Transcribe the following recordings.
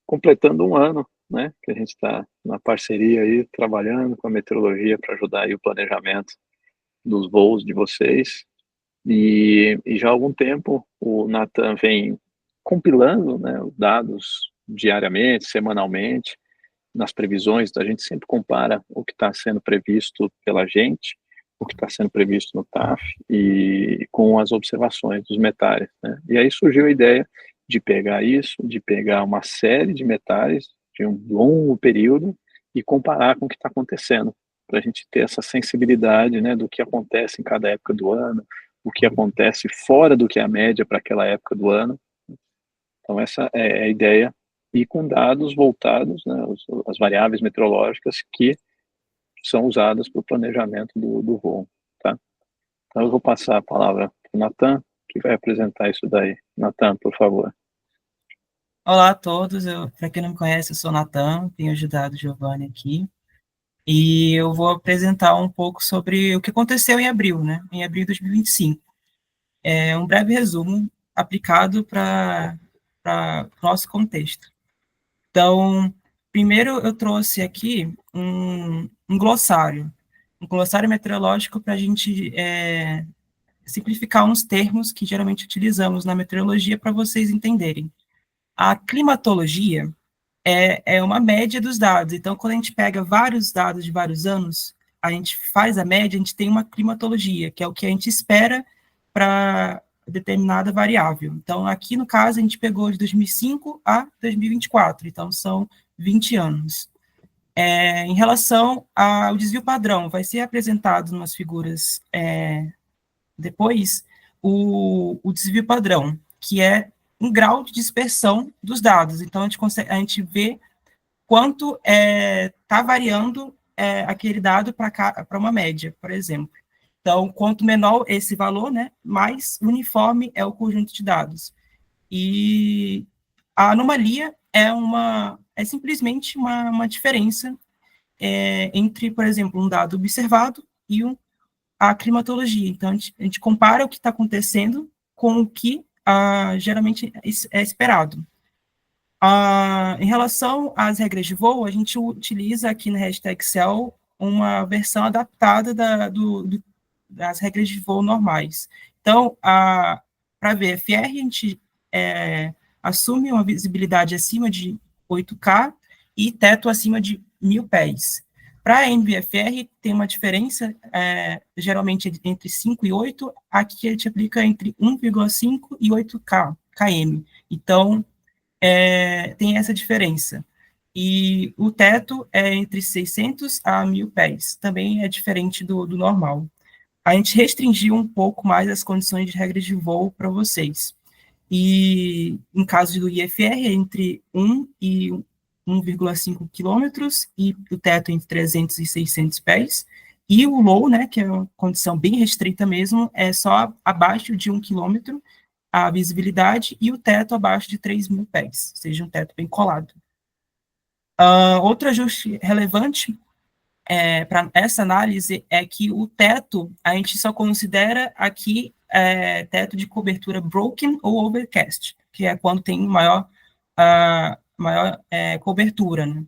completando um ano, né, que a gente está na parceria aí, trabalhando com a meteorologia para ajudar aí o planejamento dos voos de vocês. E já há algum tempo o Natan vem compilando, né, os dados diariamente, semanalmente, nas previsões. A gente sempre compara o que está sendo previsto pela gente, o que está sendo previsto no TAF e com as observações dos metais, né? E aí surgiu a ideia de pegar isso, de pegar uma série de metais de um longo período e comparar com o que está acontecendo, para a gente ter essa sensibilidade, né, do que acontece em cada época do ano, o que acontece fora do que é a média para aquela época do ano. Então essa é a ideia, e com dados voltados, né, as variáveis meteorológicas que são usadas para o planejamento do voo, tá? Então eu vou passar a palavra para o Natan, que vai apresentar isso daí. Natan, por favor. Olá a todos, para quem não me conhece, eu sou o Natan, tenho ajudado o Giovanni aqui, e eu vou apresentar um pouco sobre o que aconteceu em abril, né, em abril de 2025. É um breve resumo aplicado para o nosso contexto. Então, primeiro eu trouxe aqui um glossário meteorológico para a gente simplificar uns termos que geralmente utilizamos na meteorologia para vocês entenderem. A climatologia é uma média dos dados. Então, quando a gente pega vários dados de vários anos, a gente faz a média, a gente tem uma climatologia, que é o que a gente espera para determinada variável. Então, aqui no caso, a gente pegou de 2005 a 2024, então são 20 anos. Em relação ao desvio padrão, vai ser apresentado nas figuras depois o desvio padrão, que é um grau de dispersão dos dados. Então, a gente vê quanto está variando aquele dado para uma média, por exemplo. Então, quanto menor esse valor, né, mais uniforme é o conjunto de dados. E a anomalia é simplesmente uma diferença entre, por exemplo, um dado observado e a climatologia. Então, a gente compara o que está acontecendo com o que geralmente é esperado. Em relação às regras de voo, a gente utiliza aqui na hashtag Excel uma versão adaptada das regras de voo normais. Então, para VFR, a gente assume uma visibilidade acima de 8K e teto acima de 1.000 pés. Para a NVFR, tem uma diferença, geralmente entre 5 e 8, aqui a gente aplica entre 1,5 e 8 km. Então, tem essa diferença. E o teto é entre 600 a 1.000 pés, também é diferente do normal. A gente restringiu um pouco mais as condições de regras de voo para vocês. E, em caso do IFR, é entre 1 e 1,5 quilômetros, e o teto entre 300 e 600 pés. E o low, né, que é uma condição bem restrita mesmo, é só abaixo de 1 quilômetro, a visibilidade, e o teto abaixo de 3.000 pés, seja um teto bem colado. Outro ajuste relevante para essa análise é que o teto, a gente só considera aqui teto de cobertura broken ou overcast, que é quando tem maior cobertura, né?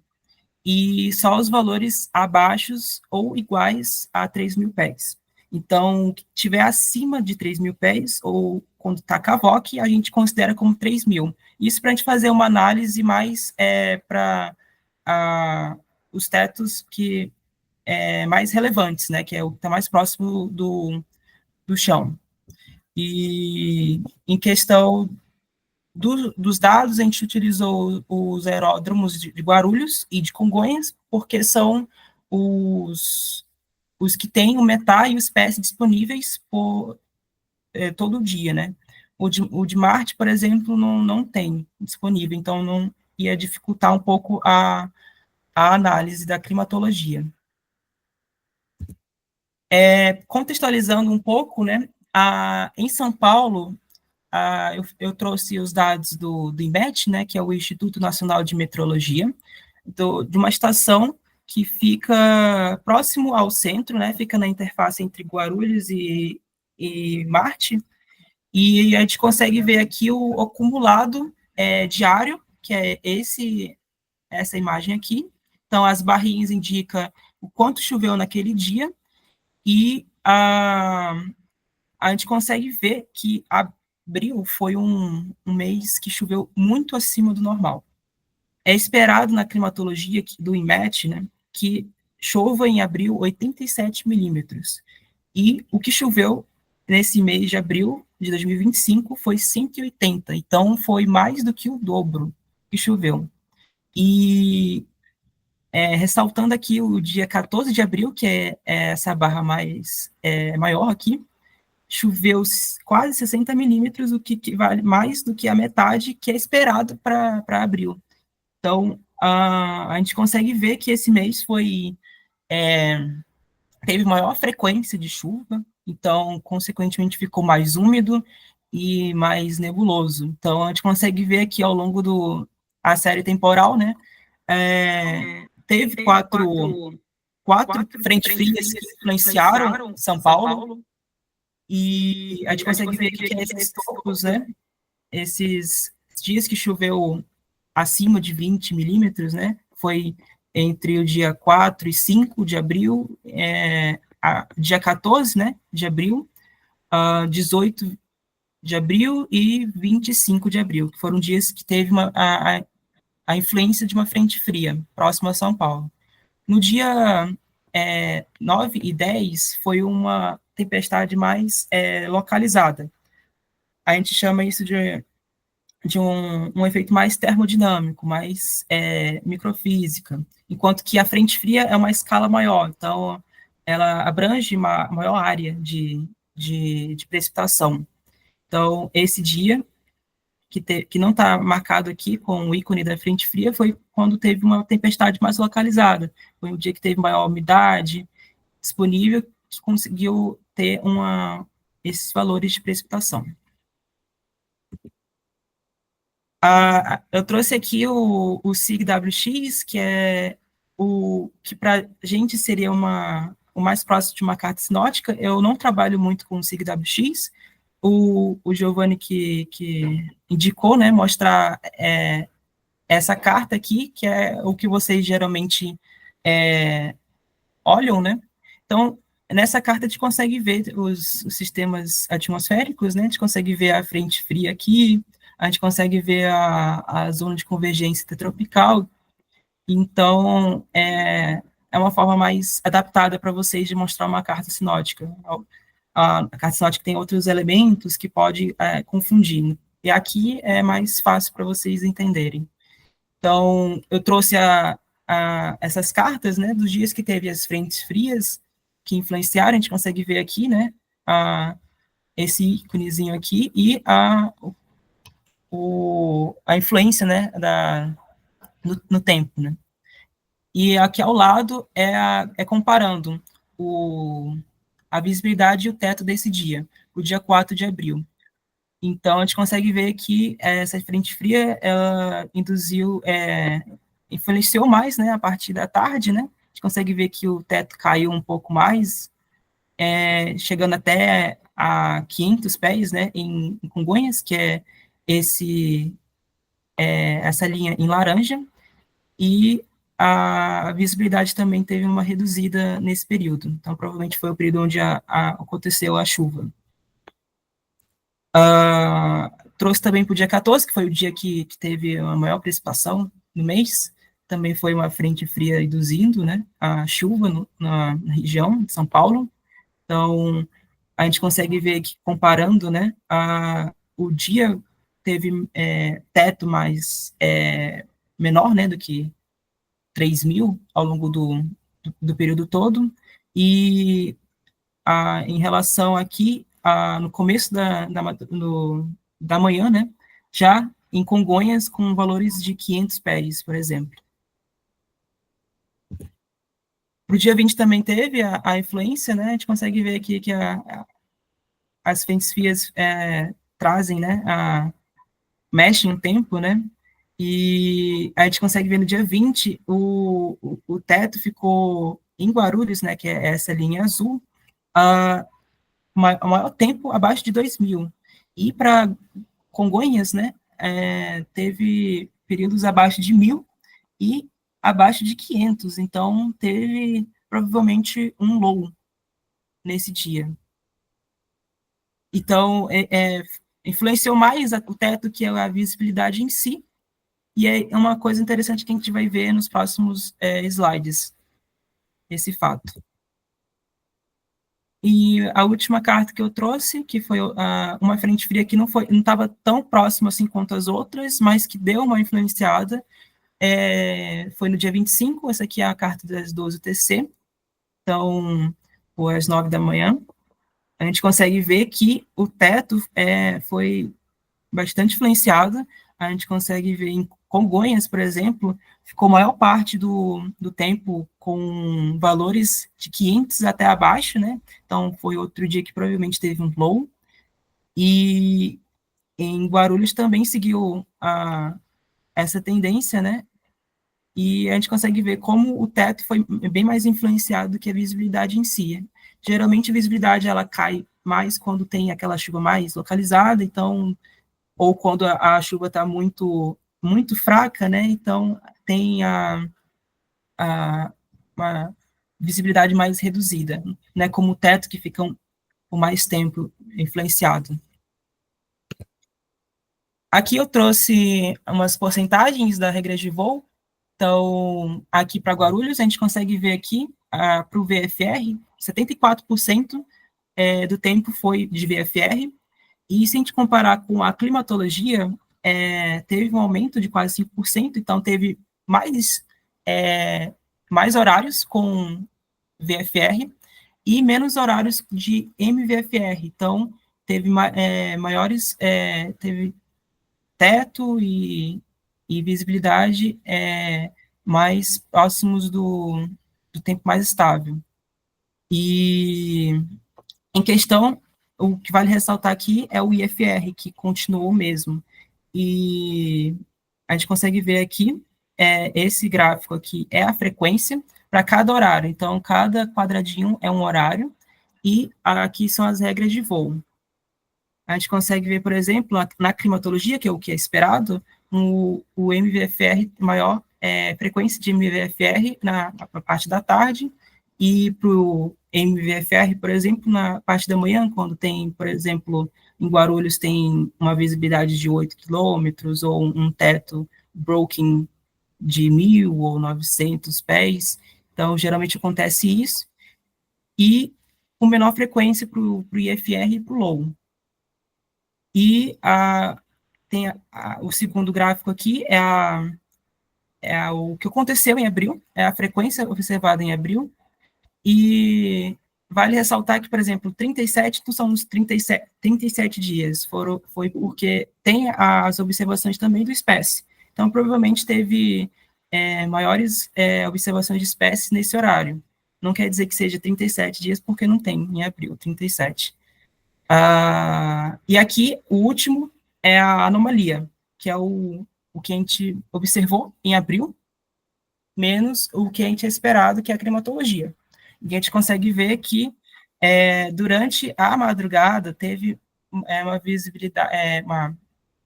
E só os valores abaixo ou iguais a 3.000 pés. Então, que tiver acima de 3.000 pés, ou quando está CAVOC, a gente considera como 3.000. Isso para a gente fazer uma análise mais para os tetos que mais relevantes, né, que é o que está mais próximo do chão. E em questão dos dados, a gente utilizou os aeródromos de Guarulhos e de Congonhas, porque são os que têm o METAR e o SPS disponíveis por todo dia, né? O de Marte, por exemplo, não tem disponível, então não ia dificultar um pouco a análise da climatologia. Contextualizando um pouco, né? Em São Paulo, eu trouxe os dados do INMET, né, que é o Instituto Nacional de Meteorologia, de uma estação que fica próximo ao centro, né, fica na interface entre Guarulhos e Marte, e a gente consegue ver aqui o acumulado diário, que é essa imagem aqui. Então, as barrinhas indicam o quanto choveu naquele dia, e a gente consegue ver que abril foi um mês que choveu muito acima do normal. É esperado na climatologia do INMET, né, que chova em abril 87 milímetros. E o que choveu nesse mês de abril de 2025 foi 180, então foi mais do que o dobro que choveu. E ressaltando aqui o dia 14 de abril, que é essa barra maior aqui, choveu quase 60 milímetros, o que vale mais do que a metade que é esperado para abril. Então, a gente consegue ver que esse mês teve maior frequência de chuva, então, consequentemente, ficou mais úmido e mais nebuloso. Então, a gente consegue ver aqui ao longo a série temporal, né, teve quatro frentes frias que influenciaram São Paulo, e a gente consegue ver aqui que esses topos, né, esses dias que choveu acima de 20 milímetros, né, foi entre o dia 4 e 5 de abril, dia 14, né, de abril, 18 de abril e 25 de abril, que foram dias que teve a influência de uma frente fria próxima a São Paulo. No dia 9 e 10 foi uma tempestade mais localizada. A gente chama isso de um efeito mais termodinâmico, mais microfísica, enquanto que a frente fria é uma escala maior, então ela abrange uma maior área de precipitação. Então, esse dia, que não está marcado aqui com o ícone da frente fria, foi quando teve uma tempestade mais localizada, foi um dia que teve maior umidade disponível, que conseguiu ter esses valores de precipitação. Eu trouxe aqui o SIGWX, que é que para a gente seria o mais próximo de uma carta sinótica. Eu não trabalho muito com o SIGWX. O Giovanni que indicou, né, mostrar essa carta aqui, que é o que vocês geralmente olham, né? Então, nessa carta a gente consegue ver os sistemas atmosféricos, né? A gente consegue ver a frente fria aqui, a gente consegue ver a zona de convergência intertropical. Então, é uma forma mais adaptada para vocês de mostrar uma carta sinótica. A carta sinótica tem outros elementos que pode confundir. E aqui é mais fácil para vocês entenderem. Então, eu trouxe essas cartas, né, dos dias que teve as frentes frias que influenciaram, a gente consegue ver aqui, né, esse íconezinho aqui, e a influência, né, no tempo, né. E aqui ao lado é comparando a visibilidade e o teto desse dia, o dia 4 de abril. Então, a gente consegue ver que essa frente fria, ela influenciou mais, né, a partir da tarde, né, a gente consegue ver que o teto caiu um pouco mais, chegando até a 500 pés, né, em Congonhas, que é essa linha em laranja, e a visibilidade também teve uma reduzida nesse período. Então, provavelmente foi o período onde aconteceu a chuva. Trouxe também para o dia 14, que foi o dia que teve a maior precipitação no mês. Também foi uma frente fria induzindo, né, a chuva na região de São Paulo. Então, a gente consegue ver que, comparando, né, o dia teve teto mais menor, né, do que 3.000 ao longo do período todo, e em relação aqui, no começo da manhã, né, já em Congonhas, com valores de 500 pés, por exemplo. Para o dia 20 também teve a influência, né, a gente consegue ver aqui que as frentes frias trazem, né, mexem o tempo, né, e a gente consegue ver no dia 20, o teto ficou em Guarulhos, né, que é essa linha azul, o maior tempo abaixo de 2.000. E para Congonhas, né, teve períodos abaixo de 1.000 e abaixo de 500, então teve provavelmente um low nesse dia. Então, influenciou mais o teto que a visibilidade em si, e é uma coisa interessante que a gente vai ver nos próximos slides, esse fato. E a última carta que eu trouxe, que foi uma frente fria que não estava tão próxima assim quanto as outras, mas que deu uma influenciada, foi no dia 25, essa aqui é a carta das 12 UTC, então, foi às 9 da manhã. A gente consegue ver que o teto foi bastante influenciado. A gente consegue ver em Congonhas, por exemplo, ficou a maior parte do tempo com valores de 500 até abaixo, né? Então, foi outro dia que provavelmente teve um low. E em Guarulhos também seguiu essa tendência, né? E a gente consegue ver como o teto foi bem mais influenciado do que a visibilidade em si. Geralmente, a visibilidade ela cai mais quando tem aquela chuva mais localizada, então, ou quando a chuva está muito, muito fraca, né? Então, tem uma visibilidade mais reduzida, né? Como o teto que fica por mais tempo influenciado. Aqui eu trouxe umas porcentagens da regra de voo. Então, aqui para Guarulhos, a gente consegue ver aqui, para o VFR, 74% do tempo foi de VFR, e se a gente comparar com a climatologia, teve um aumento de quase 5%, então teve mais horários com VFR e menos horários de MVFR, então teve maiores, teve teto e visibilidade mais próximos do tempo mais estável. E em questão, o que vale ressaltar aqui é o IFR, que continuou o mesmo. E a gente consegue ver aqui, esse gráfico aqui é a frequência para cada horário. Então, cada quadradinho é um horário, e aqui são as regras de voo. A gente consegue ver, por exemplo, na climatologia, que é o que é esperado, o MVFR maior, frequência de MVFR na parte da tarde, e para o MVFR, por exemplo, na parte da manhã, quando tem, por exemplo, em Guarulhos tem uma visibilidade de 8 quilômetros, ou um teto broken de 1.000 ou 900 pés, então geralmente acontece isso, e com menor frequência para o IFR e para o low. E tem o segundo gráfico aqui, o que aconteceu em abril, é a frequência observada em abril, e vale ressaltar que, por exemplo, 37 não são os 37 dias, foi porque tem as observações também do espécie. Então, provavelmente teve maiores observações de espécies nesse horário. Não quer dizer que seja 37 dias, porque não tem em abril, 37. E aqui, o último é a anomalia, que é o que a gente observou em abril, menos o que a gente é esperado, que é a climatologia. E a gente consegue ver que, durante a madrugada, teve uma visibilidade,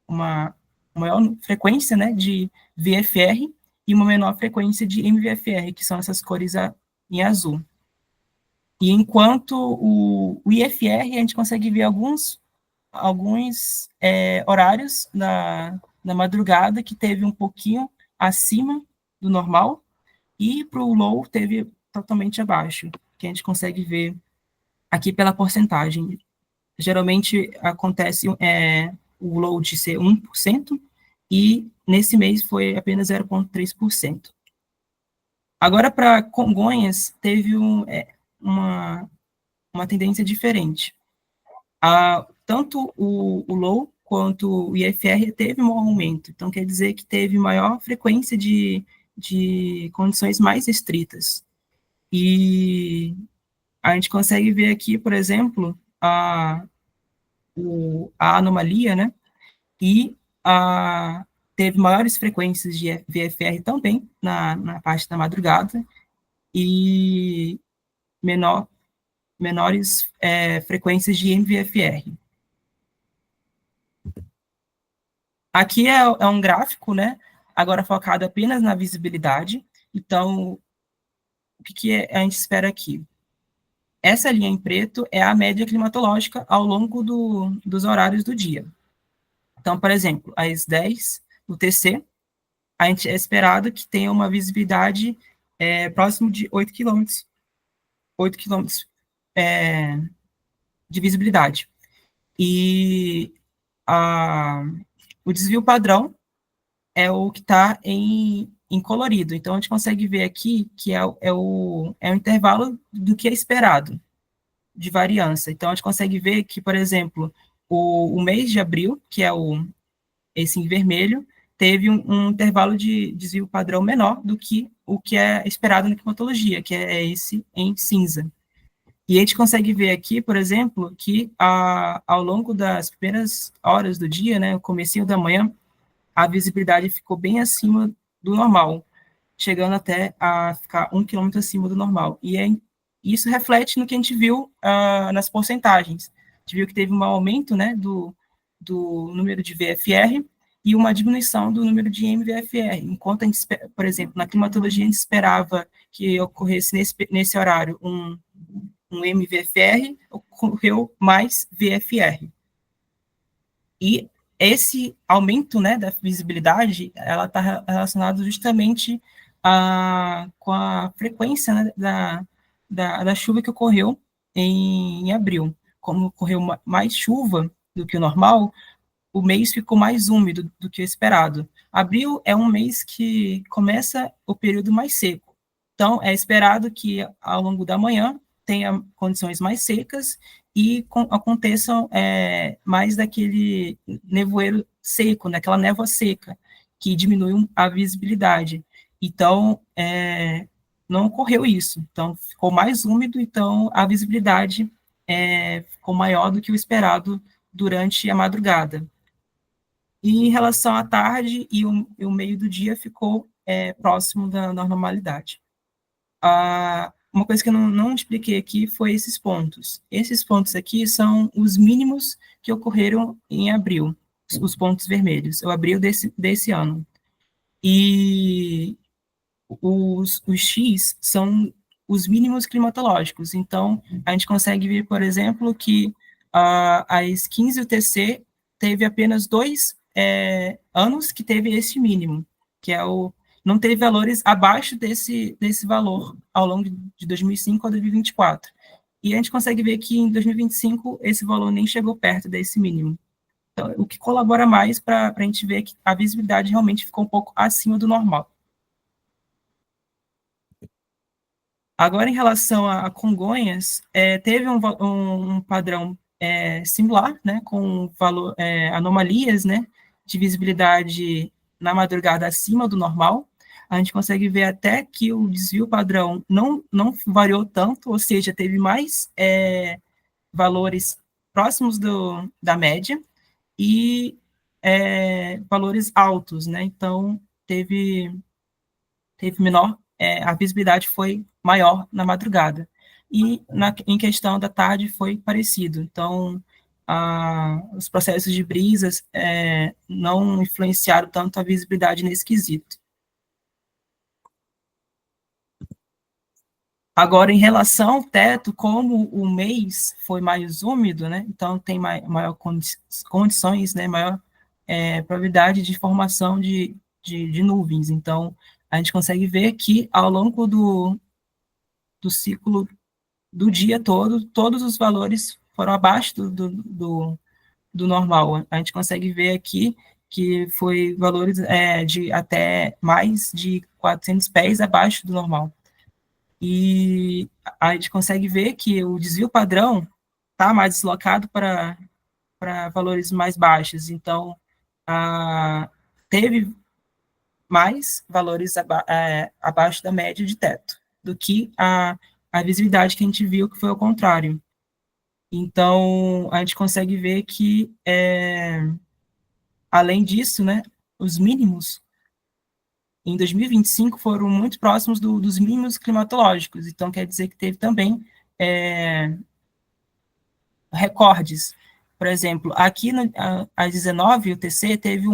uma maior frequência, né, de VFR e uma menor frequência de MVFR, que são essas cores em azul. E enquanto o IFR, a gente consegue ver alguns horários na madrugada que teve um pouquinho acima do normal, e para o low teve totalmente abaixo, que a gente consegue ver aqui pela porcentagem. Geralmente acontece o low de ser 1%, e nesse mês foi apenas 0,3%. Agora, para Congonhas, teve uma tendência diferente. Tanto o low quanto o IFR teve um aumento, então quer dizer que teve maior frequência de condições mais restritas. E a gente consegue ver aqui, por exemplo, a anomalia, né? E teve maiores frequências de VFR também na parte da madrugada, e menores frequências de MVFR. Aqui é um gráfico, né, agora focado apenas na visibilidade. Então, o que a gente espera aqui? Essa linha em preto é a média climatológica ao longo dos horários do dia. Então, por exemplo, às 10, no TC, a gente é esperado que tenha uma visibilidade próximo de 8 quilômetros. 8 quilômetros de visibilidade. E o desvio padrão é o que está em colorido. Então, a gente consegue ver aqui que é o intervalo do que é esperado de variância. Então, a gente consegue ver que, por exemplo, o mês de abril, que é esse em vermelho, teve um intervalo de desvio padrão menor do que o que é esperado na climatologia, que é esse em cinza. E a gente consegue ver aqui, por exemplo, que ao longo das primeiras horas do dia, né, o comecinho da manhã, a visibilidade ficou bem acima do normal, chegando até a ficar 1 quilômetro acima do normal. E isso reflete no que a gente viu nas porcentagens. A gente viu que teve um aumento, né, do número de VFR e uma diminuição do número de MVFR. Enquanto a gente, por exemplo, na climatologia a gente esperava que ocorresse nesse horário um MVFR, ocorreu mais VFR. E esse aumento, né, da visibilidade, ela está relacionada justamente com a frequência, né, da chuva que ocorreu em abril. Como ocorreu mais chuva do que o normal, o mês ficou mais úmido do que o esperado. Abril é um mês que começa o período mais seco. Então, é esperado que ao longo da manhã tenha condições mais secas e aconteçam mais daquele nevoeiro seco, daquela névoa seca, que diminui a visibilidade. Então, não ocorreu isso. Então, ficou mais úmido, então a visibilidade ficou maior do que o esperado durante a madrugada. E em relação à tarde e o meio do dia ficou próximo da normalidade. Uma coisa que eu não expliquei aqui foi esses pontos. Esses pontos aqui são os mínimos que ocorreram em abril, os pontos vermelhos, o abril desse ano. E os X são os mínimos climatológicos. Então, a gente consegue ver, por exemplo, que às 15 UTC teve apenas 2 anos que teve esse mínimo, que é não teve valores abaixo desse valor ao longo de 2005 a 2024. E a gente consegue ver que em 2025 esse valor nem chegou perto desse mínimo. Então, o que colabora mais para a gente ver que a visibilidade realmente ficou um pouco acima do normal. Agora, em relação a Congonhas, teve um padrão similar, né, com valor, anomalias, né, de visibilidade na madrugada acima do normal. A gente consegue ver até que o desvio padrão não variou tanto, ou seja, teve mais valores próximos da média e valores altos, né, então teve menor, a visibilidade foi maior na madrugada. E em questão da tarde foi parecido. Então, os processos de brisas não influenciaram tanto a visibilidade nesse quesito. Agora, em relação ao teto, como o mês foi mais úmido, né, então tem maior condições, né, maior probabilidade de formação de nuvens. Então, a gente consegue ver que ao longo do ciclo do dia todo, todos os valores foram abaixo do normal. A gente consegue ver aqui que foi valores de até mais de 400 pés abaixo do normal. E a gente consegue ver que o desvio padrão está mais deslocado para valores mais baixos. Então, teve mais valores abaixo da média de teto do que a visibilidade que a gente viu que foi ao contrário. Então, a gente consegue ver que, além disso, né, os mínimos em 2025 foram muito próximos dos mínimos climatológicos. Então, quer dizer que teve também recordes. Por exemplo, aqui às 19, o TC teve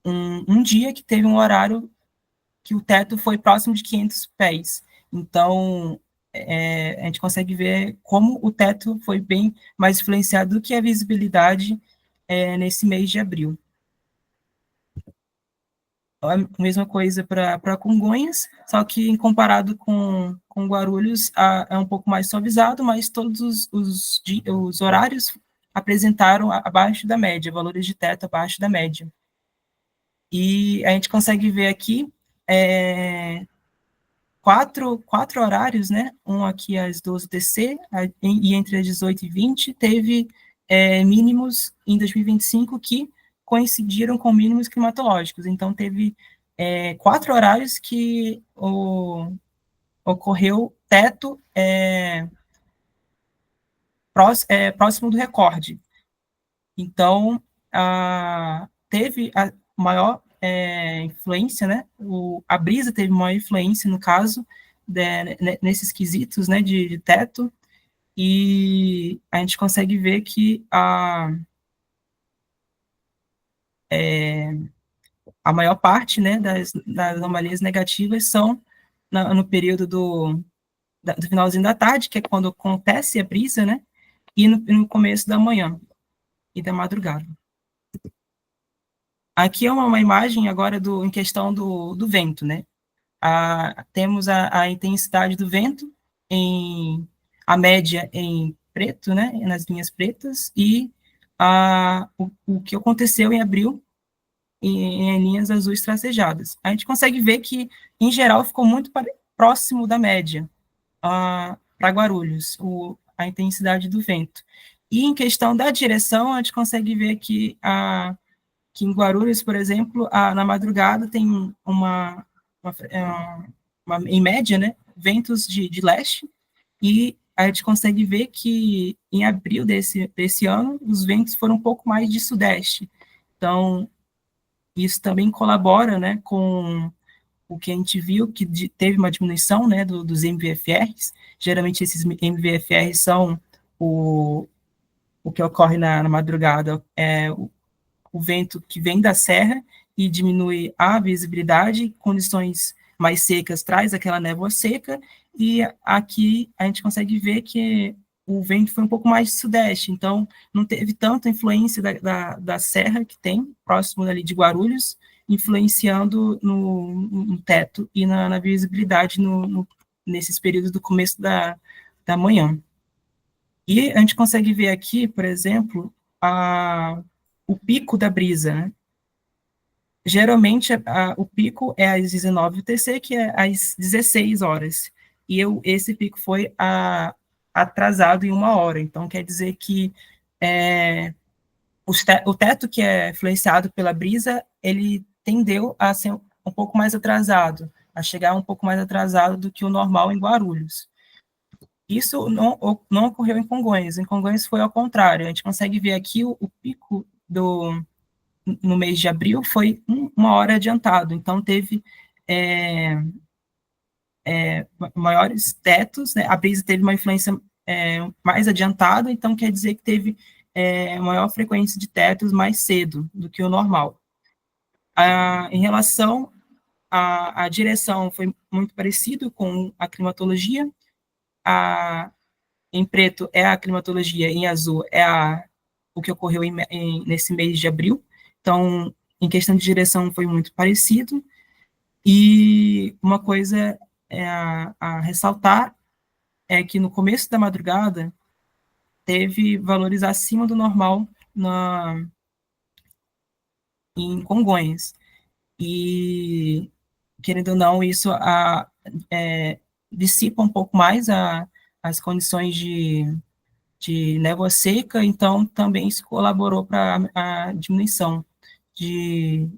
um dia que teve um horário que o teto foi próximo de 500 pés. Então, a gente consegue ver como o teto foi bem mais influenciado do que a visibilidade nesse mês de abril. A mesma coisa para Congonhas, só que em comparado com Guarulhos é um pouco mais suavizado, mas todos os horários apresentaram abaixo da média, valores de teto abaixo da média. E a gente consegue ver aqui quatro horários, né? Um aqui às 12 DC, e entre as 18 e 20, teve mínimos em 2025 que coincidiram com mínimos climatológicos. Então, teve 4 horários que ocorreu teto próximo do recorde. Então, teve a maior influência, né? A brisa teve maior influência, no caso, nesses quesitos, né, de teto, e a gente consegue ver que a maior parte, né, das anomalias negativas são no período do finalzinho da tarde, que é quando acontece a brisa, né, e no começo da manhã e da madrugada. Aqui é uma imagem agora em questão do vento, né? Temos a intensidade do vento, a média em preto, né? Nas linhas pretas, e o que aconteceu em abril em linhas azuis tracejadas. A gente consegue ver que, em geral, ficou muito próximo da média para Guarulhos, a intensidade do vento. E em questão da direção, a gente consegue ver que em Guarulhos, por exemplo, na madrugada tem em média, né, ventos de leste, e a gente consegue ver que em abril desse ano, os ventos foram um pouco mais de sudeste. Então, isso também colabora, né, com o que a gente viu, que teve uma diminuição, né, dos MVFRs. Geralmente, esses MVFRs são o que ocorre na madrugada, o vento que vem da serra e diminui a visibilidade, condições mais secas traz aquela névoa seca, e aqui a gente consegue ver que o vento foi um pouco mais sudeste, então não teve tanta influência da serra que tem, próximo ali de Guarulhos, influenciando no teto e na visibilidade nesses períodos do começo da manhã. E a gente consegue ver aqui, por exemplo, o pico da brisa, né? Geralmente, o pico é às 19 UTC, que é às 16 horas. E esse pico foi atrasado em 1 hora. Então, quer dizer que o teto que é influenciado pela brisa, ele tendeu a ser um pouco mais atrasado, a chegar um pouco mais atrasado do que o normal em Guarulhos. Isso não ocorreu em Congonhas. Em Congonhas foi ao contrário. A gente consegue ver aqui o pico no mês de abril foi 1 hora adiantado. Então, teve maiores tetos, né? A brisa teve uma influência mais adiantada, então quer dizer que teve maior frequência de tetos mais cedo do que o normal. Em relação à direção, foi muito parecido com a climatologia. Em preto é a climatologia, em azul é o que ocorreu nesse mês de abril. Então, em questão de direção, foi muito parecido. E uma coisa a ressaltar é que no começo da madrugada teve valores acima do normal em Congonhas. E, querendo ou não, isso dissipa um pouco mais as condições de névoa seca, então também isso colaborou para a diminuição de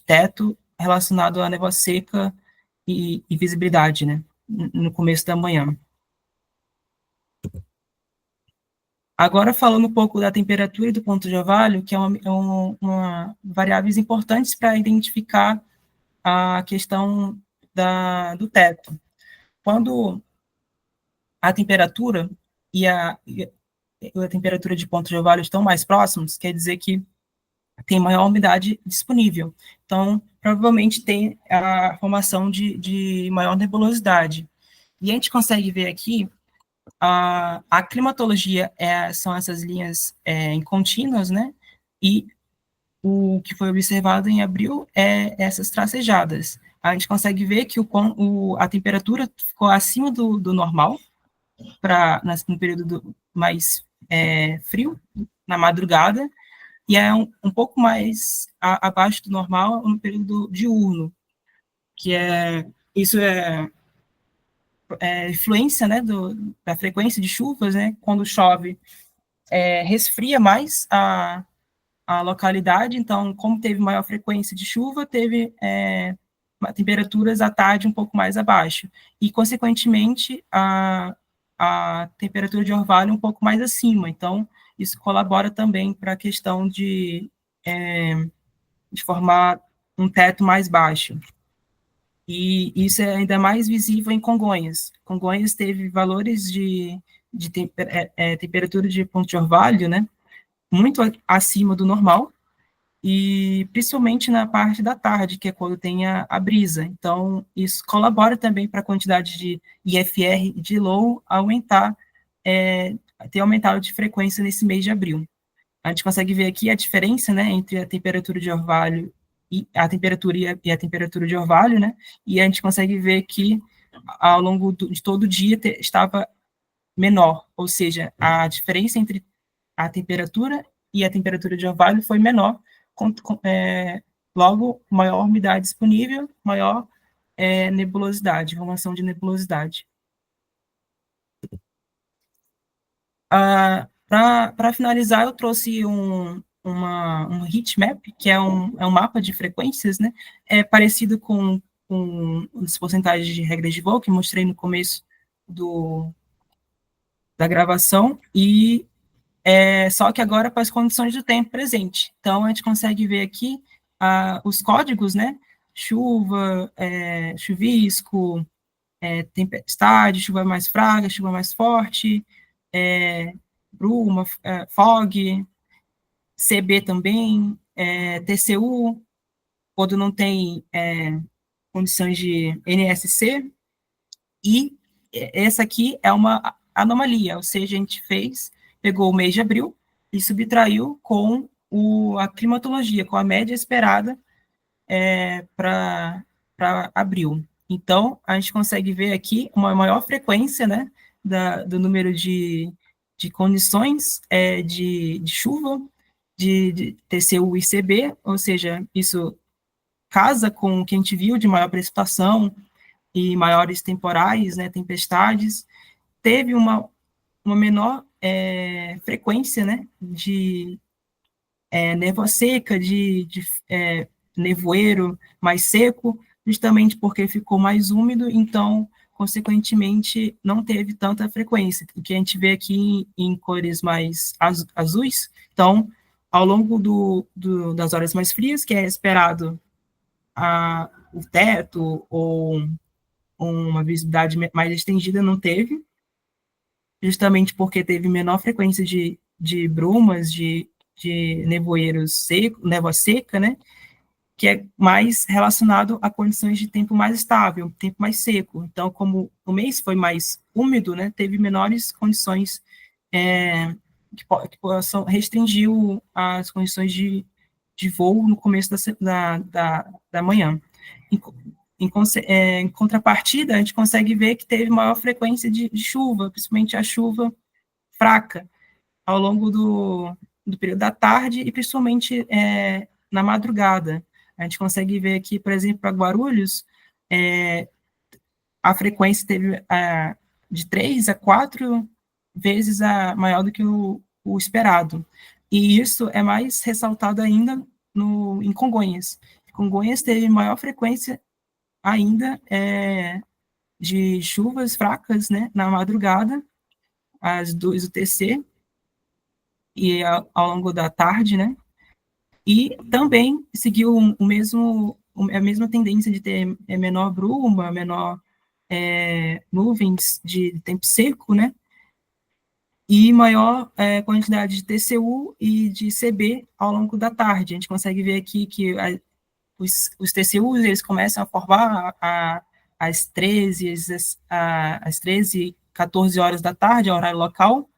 teto relacionado à névoa seca e visibilidade, né, no começo da manhã. Agora, falando um pouco da temperatura e do ponto de orvalho, que é uma variáveis importantes para identificar a questão do teto. Quando a temperatura e a temperatura de ponto de orvalho estão mais próximos, quer dizer que tem maior umidade disponível. Então, provavelmente tem a formação de maior nebulosidade. E a gente consegue ver aqui, a climatologia são essas linhas em contínuas, né? E o que foi observado em abril é essas tracejadas. A gente consegue ver que a temperatura ficou acima do normal, no período mais frio, na madrugada, e é um pouco mais abaixo do normal no período diurno, que isso é influência, né, da frequência de chuvas, né, quando chove, resfria mais a localidade, então, como teve maior frequência de chuva, teve temperaturas à tarde um pouco mais abaixo, e, consequentemente, a temperatura de orvalho um pouco mais acima, então, isso colabora também para a questão de formar um teto mais baixo. E isso é ainda mais visível em Congonhas. Congonhas teve valores de temperatura de ponto de orvalho, né, muito acima do normal, e principalmente na parte da tarde, que é quando tem a brisa. Então, isso colabora também para a quantidade de IFR e de low aumentar, ter aumentado de frequência nesse mês de abril. A gente consegue ver aqui a diferença, né, entre a temperatura de orvalho e a temperatura e a temperatura de orvalho, né, e a gente consegue ver que ao longo de todo o dia estava menor, ou seja, a diferença entre a temperatura e a temperatura de orvalho foi menor, logo, maior umidade disponível, maior nebulosidade, formação de nebulosidade. Para finalizar, eu trouxe um heat map, que é um mapa de frequências, né? É parecido com as porcentagens de regras de voo que mostrei no começo da gravação, e só que agora com as condições do tempo presente. Então, a gente consegue ver aqui os códigos, né? Chuva, chuvisco, tempestade, chuva mais fraca, chuva mais forte, bruma, fog, CB também, TCU, quando não tem condições de NSC, e essa aqui é uma anomalia, ou seja, a gente pegou o mês de abril e subtraiu com a climatologia, com a média esperada para abril. Então, a gente consegue ver aqui uma maior frequência, né, do número de condições de chuva, de TCU e CB, ou seja, isso casa com o que a gente viu de maior precipitação e maiores temporais, né, tempestades. Teve uma menor frequência, né, de névoa seca, de nevoeiro mais seco, justamente porque ficou mais úmido, então, consequentemente, não teve tanta frequência, o que a gente vê aqui em cores mais azuis. Então, ao longo das horas mais frias, que é esperado o teto ou uma visibilidade mais estendida, não teve, justamente porque teve menor frequência de brumas, de nevoeiros seco, névoa seca, né, que é mais relacionado a condições de tempo mais estável, tempo mais seco. Então, como o mês foi mais úmido, né, teve menores condições que possam restringir as condições de voo no começo da manhã. Em contrapartida, a gente consegue ver que teve maior frequência de chuva, principalmente a chuva fraca, ao longo do período da tarde e principalmente na madrugada. A gente consegue ver aqui, por exemplo, para Guarulhos, a frequência teve de 3 a 4 vezes maior do que o esperado. E isso é mais ressaltado ainda em Congonhas. Congonhas teve maior frequência ainda de chuvas fracas, né, na madrugada, às 2 UTC, e ao longo da tarde, né, e também seguiu a mesma tendência de ter menor bruma, menor nuvens de tempo seco, né, e maior quantidade de TCU e de CB ao longo da tarde. A gente consegue ver aqui que os TCUs eles começam a formar às 13, às 13, 14 horas da tarde, horário local,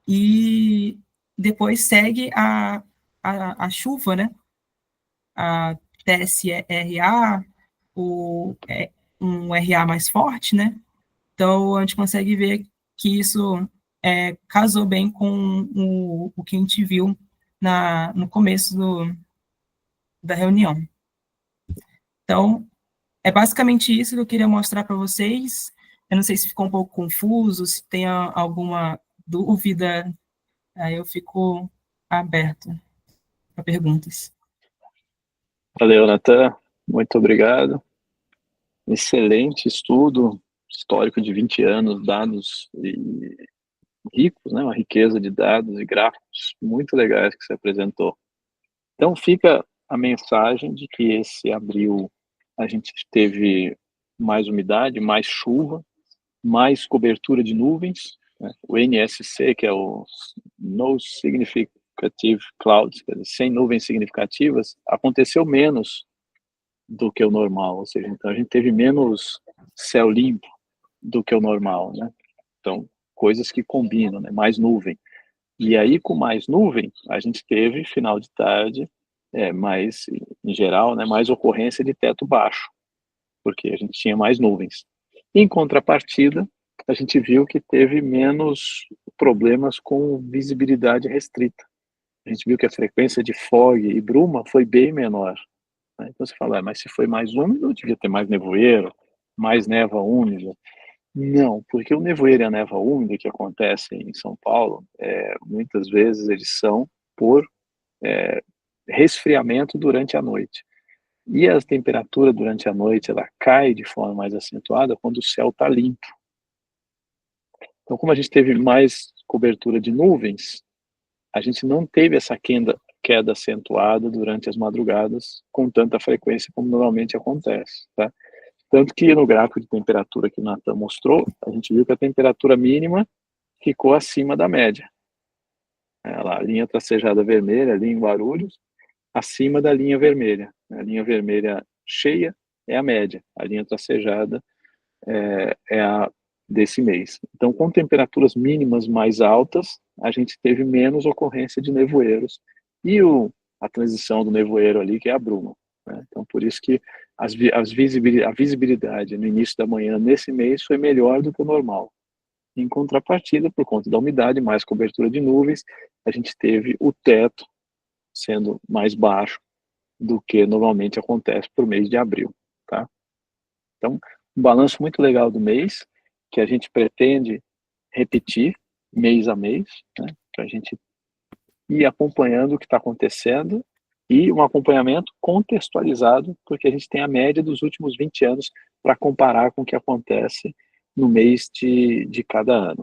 e depois segue a chuva, né? A TSRA, um RA mais forte, né? Então, a gente consegue ver que isso casou bem com o que a gente viu no começo da reunião. Então, é basicamente isso que eu queria mostrar para vocês. Eu não sei se ficou um pouco confuso, se tem alguma dúvida, aí eu fico aberto para perguntas. Valeu, Natan. Muito obrigado. Excelente estudo, histórico de 20 anos, dados ricos, né? Uma riqueza de dados e gráficos muito legais que você apresentou. Então fica a mensagem de que esse abril a gente teve mais umidade, mais chuva, mais cobertura de nuvens, né? O NSC, que é o No Significative Clouds, quer dizer, sem nuvens significativas, aconteceu menos do que o normal, ou seja, então a gente teve menos céu limpo do que o normal, né? Então, coisas que combinam, né? Mais nuvem. E aí, com mais nuvem, a gente teve, final de tarde, mais, em geral, né, mais ocorrência de teto baixo, porque a gente tinha mais nuvens. Em contrapartida, a gente viu que teve menos problemas com visibilidade restrita. A gente viu que a frequência de fog e bruma foi bem menor, né? Então você fala, mas se foi mais úmido, devia ter mais nevoeiro, mais névoa úmida. Não, porque o nevoeiro e a névoa úmida que acontecem em São Paulo, muitas vezes eles são por resfriamento durante a noite. E a temperatura durante a noite ela cai de forma mais acentuada quando o céu está limpo. Então, como a gente teve mais cobertura de nuvens, a gente não teve essa queda acentuada durante as madrugadas com tanta frequência como normalmente acontece, tá? Tanto que no gráfico de temperatura que o Natan mostrou, a gente viu que a temperatura mínima ficou acima da média. A linha tracejada vermelha, ali em Guarulhos, acima da linha vermelha. A linha vermelha cheia é a média, a linha tracejada é a desse mês. Então, com temperaturas mínimas mais altas, a gente teve menos ocorrência de nevoeiros e a transição do nevoeiro ali, que é a bruma, né? Então, por isso que a visibilidade no início da manhã nesse mês foi melhor do que o normal. Em contrapartida, por conta da umidade, mais cobertura de nuvens, a gente teve o teto sendo mais baixo do que normalmente acontece por mês de abril, tá? Então, um balanço muito legal do mês, que a gente pretende repetir mês a mês, né, para a gente ir acompanhando o que está acontecendo e um acompanhamento contextualizado, porque a gente tem a média dos últimos 20 anos para comparar com o que acontece no mês de cada ano.